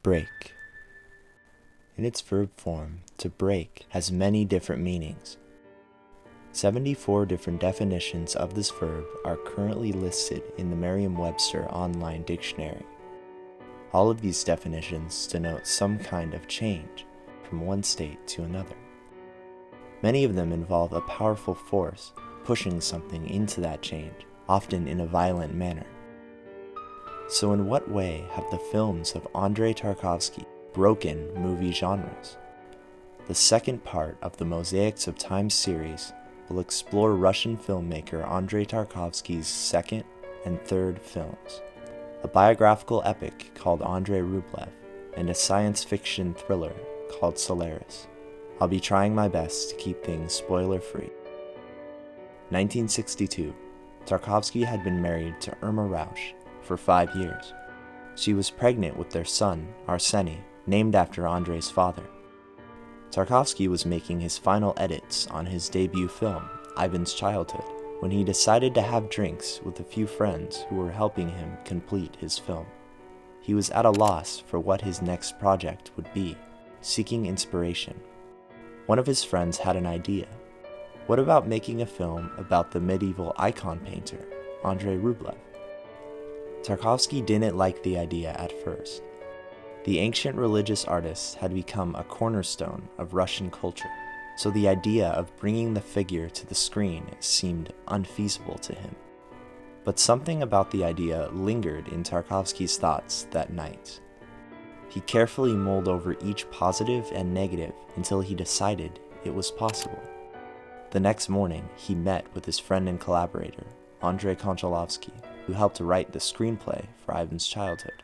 Break. In its verb form, to break has many different meanings. 74 different definitions of this verb are currently listed in the Merriam-Webster online dictionary. All of these definitions denote some kind of change from one state to another. Many of them involve a powerful force pushing something into that change, often in a violent manner. So in what way have the films of Andrei Tarkovsky broken movie genres? The second part of the Mosaics of Time series will explore Russian filmmaker Andrei Tarkovsky's second and third films, a biographical epic called Andrei Rublev, and a science fiction thriller called Solaris. I'll be trying my best to keep things spoiler-free. 1962, Tarkovsky had been married to Irma Rausch for 5 years. She was pregnant with their son, Arseny, named after Andrei's father. Tarkovsky was making his final edits on his debut film, Ivan's Childhood, when he decided to have drinks with a few friends who were helping him complete his film. He was at a loss for what his next project would be, seeking inspiration. One of his friends had an idea. What about making a film about the medieval icon painter, Andrei Rublev? Tarkovsky didn't like the idea at first. The ancient religious artist had become a cornerstone of Russian culture, so the idea of bringing the figure to the screen seemed unfeasible to him. But something about the idea lingered in Tarkovsky's thoughts that night. He carefully mulled over each positive and negative until he decided it was possible. The next morning, he met with his friend and collaborator, Andrei Konchalovsky, who helped to write the screenplay for Ivan's Childhood.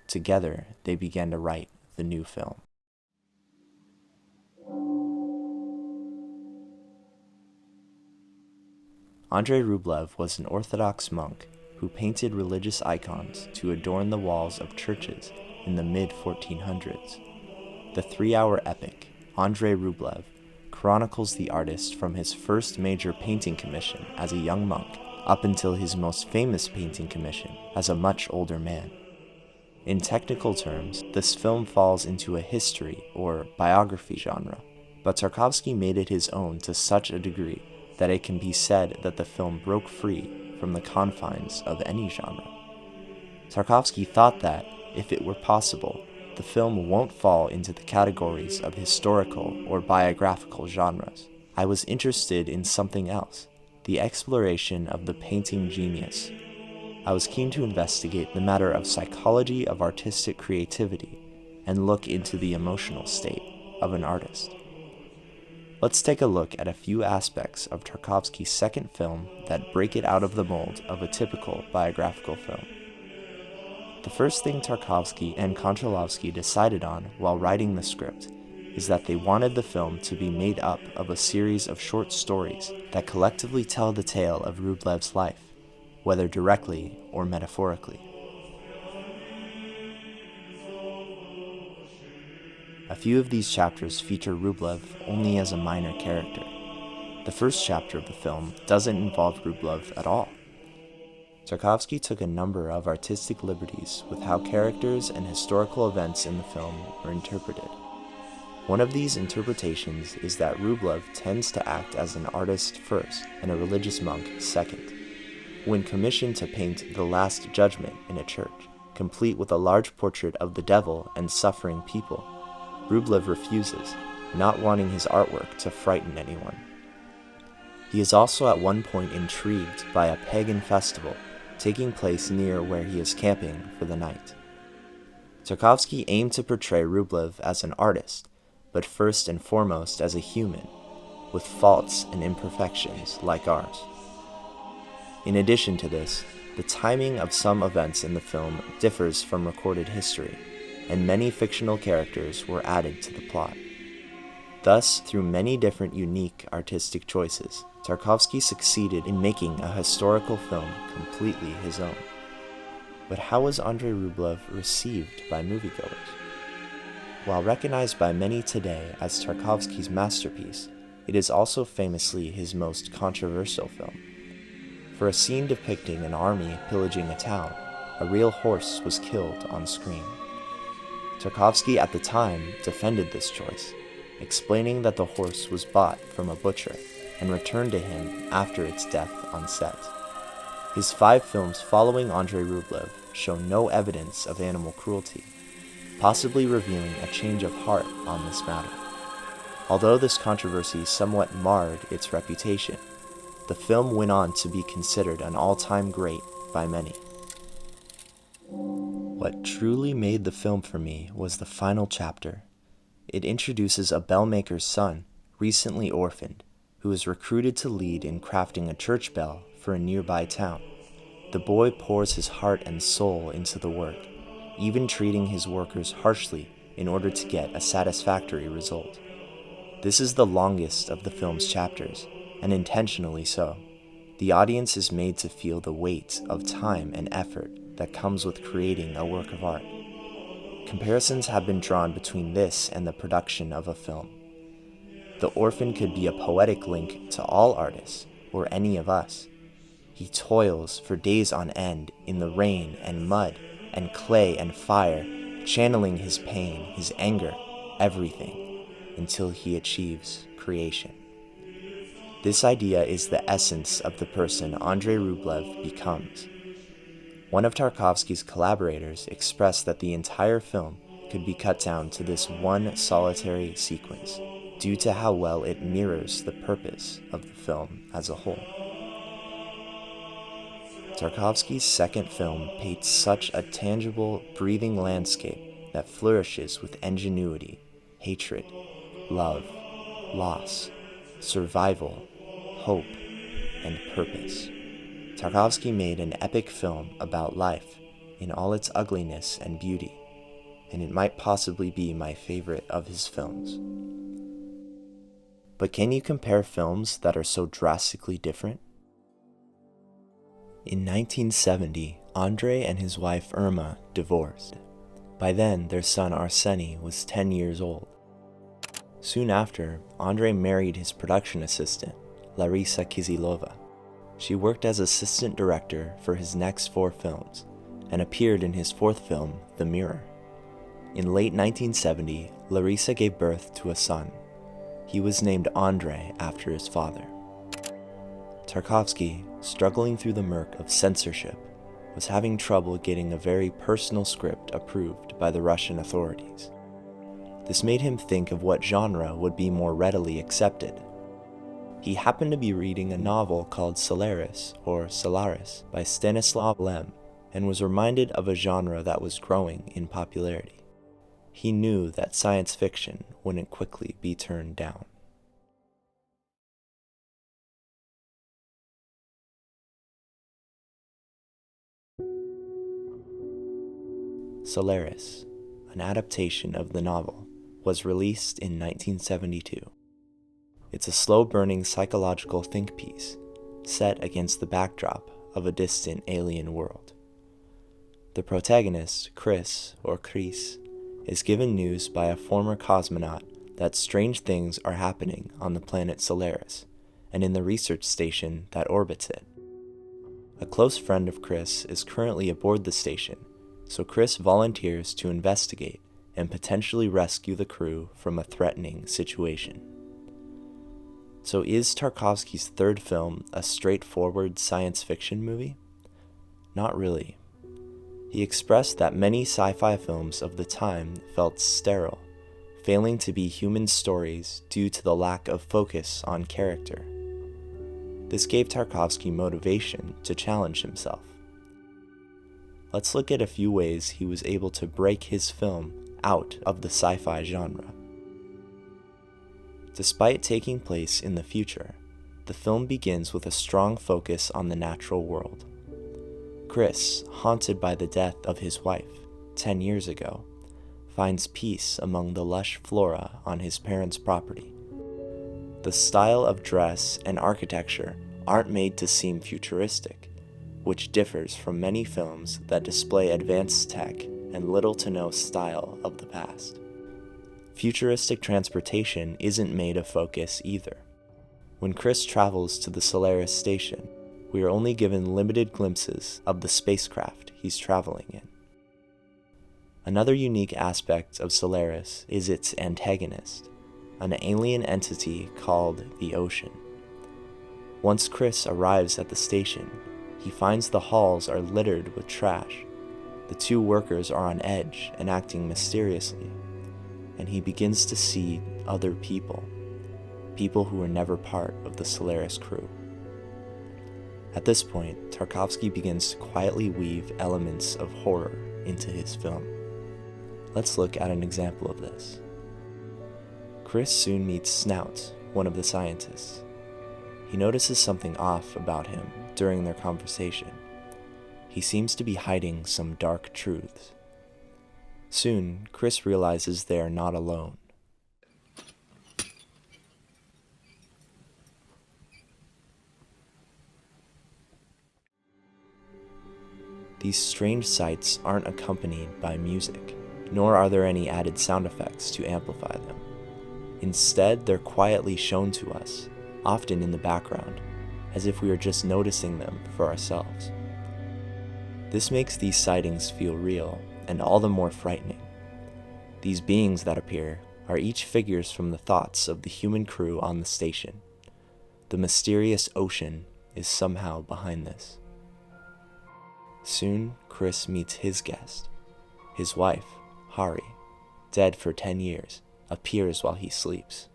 Together, they began to write the new film. Andrei Rublev was an Orthodox monk who painted religious icons to adorn the walls of churches in the mid-1400s. The 3-hour epic, Andrei Rublev, chronicles the artist from his first major painting commission as a young monk up until his most famous painting commission as a much older man. In technical terms, this film falls into a history or biography genre, but Tarkovsky made it his own to such a degree that it can be said that the film broke free from the confines of any genre. Tarkovsky thought that, if it were possible, the film won't fall into the categories of historical or biographical genres. I was interested in something else, the exploration of the painting genius. I was keen to investigate the matter of psychology of artistic creativity and look into the emotional state of an artist. Let's take a look at a few aspects of Tarkovsky's second film that break it out of the mold of a typical biographical film. The first thing Tarkovsky and Konchalovsky decided on while writing the script is that they wanted the film to be made up of a series of short stories that collectively tell the tale of Rublev's life, whether directly or metaphorically. A few of these chapters feature Rublev only as a minor character. The first chapter of the film doesn't involve Rublev at all. Tarkovsky took a number of artistic liberties with how characters and historical events in the film were interpreted. One of these interpretations is that Rublev tends to act as an artist first and a religious monk second. When commissioned to paint the Last Judgment in a church, complete with a large portrait of the devil and suffering people, Rublev refuses, not wanting his artwork to frighten anyone. He is also at one point intrigued by a pagan festival taking place near where he is camping for the night. Tarkovsky aimed to portray Rublev as an artist, but first and foremost as a human, with faults and imperfections like ours. In addition to this, the timing of some events in the film differs from recorded history, and many fictional characters were added to the plot. Thus, through many different unique artistic choices, Tarkovsky succeeded in making a historical film completely his own. But how was Andrei Rublev received by moviegoers? While recognized by many today as Tarkovsky's masterpiece, it is also famously his most controversial film. For a scene depicting an army pillaging a town, a real horse was killed on screen. Tarkovsky at the time defended this choice, explaining that the horse was bought from a butcher and returned to him after its death on set. His 5 films following Andrei Rublev show no evidence of animal cruelty, possibly revealing a change of heart on this matter. Although this controversy somewhat marred its reputation, the film went on to be considered an all-time great by many. What truly made the film for me was the final chapter. It introduces a bellmaker's son, recently orphaned, who is recruited to lead in crafting a church bell for a nearby town. The boy pours his heart and soul into the work, even treating his workers harshly in order to get a satisfactory result. This is the longest of the film's chapters, and intentionally so. The audience is made to feel the weight of time and effort that comes with creating a work of art. Comparisons have been drawn between this and the production of a film. The orphan could be a poetic link to all artists, or any of us. He toils for days on end in the rain and mud and clay and fire, channeling his pain, his anger, everything, until he achieves creation. This idea is the essence of the person Andrei Rublev becomes. One of Tarkovsky's collaborators expressed that the entire film could be cut down to this one solitary sequence, due to how well it mirrors the purpose of the film as a whole. Tarkovsky's second film paints such a tangible, breathing landscape that flourishes with ingenuity, hatred, love, loss, survival, hope, and purpose. Tarkovsky made an epic film about life in all its ugliness and beauty, and it might possibly be my favorite of his films. But can you compare films that are so drastically different? In 1970, Andrei and his wife Irma divorced. By then, their son Arseny was 10 years old. Soon after, Andrei married his production assistant, Larisa Kizilova. She worked as assistant director for his next 4 films, and appeared in his 4th film, The Mirror. In late 1970, Larisa gave birth to a son. He was named Andrei after his father. Tarkovsky, struggling through the murk of censorship, was having trouble getting a very personal script approved by the Russian authorities. This made him think of what genre would be more readily accepted. He happened to be reading a novel called Solaris, or Solaris, by Stanislav Lem, and was reminded of a genre that was growing in popularity. He knew that science fiction wouldn't quickly be turned down. Solaris, an adaptation of the novel, was released in 1972. It's a slow-burning psychological think piece set against the backdrop of a distant alien world. The protagonist, Chris, or Chris, is given news by a former cosmonaut that strange things are happening on the planet Solaris and in the research station that orbits it. A close friend of Chris is currently aboard the station, so Chris volunteers to investigate and potentially rescue the crew from a threatening situation. So is Tarkovsky's 3rd film a straightforward science fiction movie? Not really. He expressed that many sci-fi films of the time felt sterile, failing to be human stories due to the lack of focus on character. This gave Tarkovsky motivation to challenge himself. Let's look at a few ways he was able to break his film out of the sci-fi genre. Despite taking place in the future, the film begins with a strong focus on the natural world. Chris, haunted by the death of his wife 10 years ago, finds peace among the lush flora on his parents' property. The style of dress and architecture aren't made to seem futuristic, which differs from many films that display advanced tech and little to no style of the past. Futuristic transportation isn't made a focus either. When Chris travels to the Solaris station, we are only given limited glimpses of the spacecraft he's traveling in. Another unique aspect of Solaris is its antagonist, an alien entity called the Ocean. Once Chris arrives at the station, he finds the halls are littered with trash. The two workers are on edge and acting mysteriously, and he begins to see other people who were never part of the Solaris crew. At this point, Tarkovsky begins to quietly weave elements of horror into his film. Let's look at an example of this. Chris soon meets Snout, one of the scientists. He notices something off about him during their conversation. He seems to be hiding some dark truths. Soon, Chris realizes they are not alone. These strange sights aren't accompanied by music, nor are there any added sound effects to amplify them. Instead, they're quietly shown to us, often in the background, as if we are just noticing them for ourselves. This makes these sightings feel real and all the more frightening. These beings that appear are each figures from the thoughts of the human crew on the station. The mysterious Ocean is somehow behind this. Soon, Chris meets his guest. His wife, Hari, dead for 10 years, appears while he sleeps.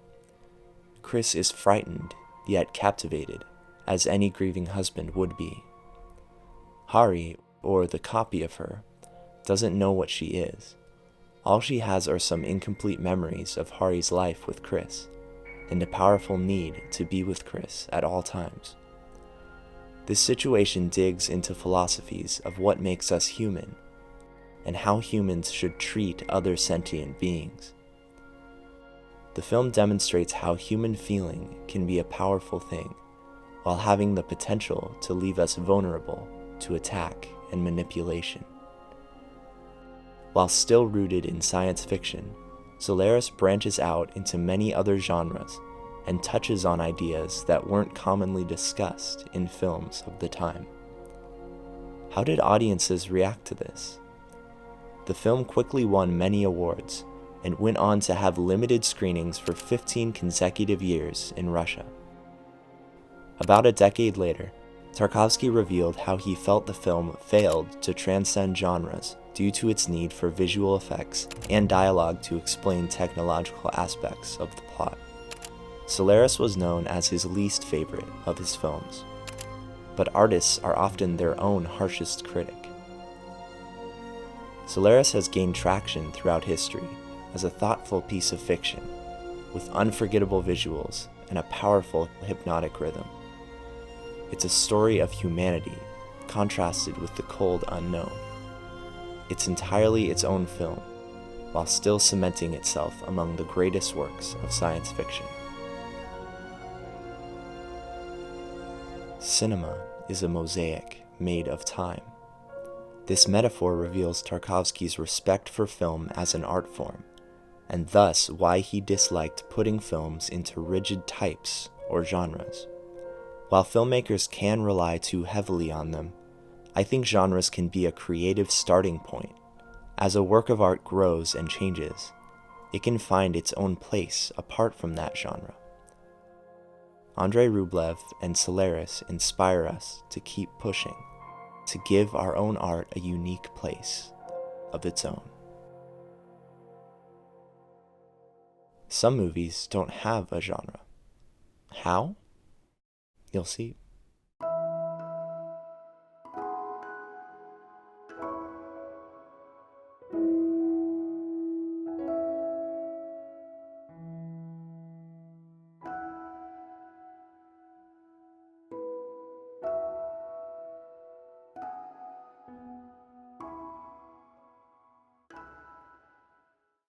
Chris is frightened, yet captivated, as any grieving husband would be. Hari, or the copy of her, doesn't know what she is. All she has are some incomplete memories of Hari's life with Chris, and a powerful need to be with Chris at all times. This situation digs into philosophies of what makes us human, and how humans should treat other sentient beings. The film demonstrates how human feeling can be a powerful thing, while having the potential to leave us vulnerable to attack and manipulation. While still rooted in science fiction, Solaris branches out into many other genres and touches on ideas that weren't commonly discussed in films of the time. How did audiences react to this? The film quickly won many awards and went on to have limited screenings for 15 consecutive years in Russia. About a decade later, Tarkovsky revealed how he felt the film failed to transcend genres due to its need for visual effects and dialogue to explain technological aspects of the plot. Solaris was known as his least favorite of his films, but artists are often their own harshest critic. Solaris has gained traction throughout history as a thoughtful piece of fiction, with unforgettable visuals and a powerful hypnotic rhythm. It's a story of humanity, contrasted with the cold unknown. It's entirely its own film, while still cementing itself among the greatest works of science fiction. Cinema is a mosaic made of time. This metaphor reveals Tarkovsky's respect for film as an art form, and thus why he disliked putting films into rigid types or genres. While filmmakers can rely too heavily on them, I think genres can be a creative starting point. As a work of art grows and changes, it can find its own place apart from that genre. Andrei Rublev and Solaris inspire us to keep pushing, to give our own art a unique place of its own. Some movies don't have a genre. How? You'll see.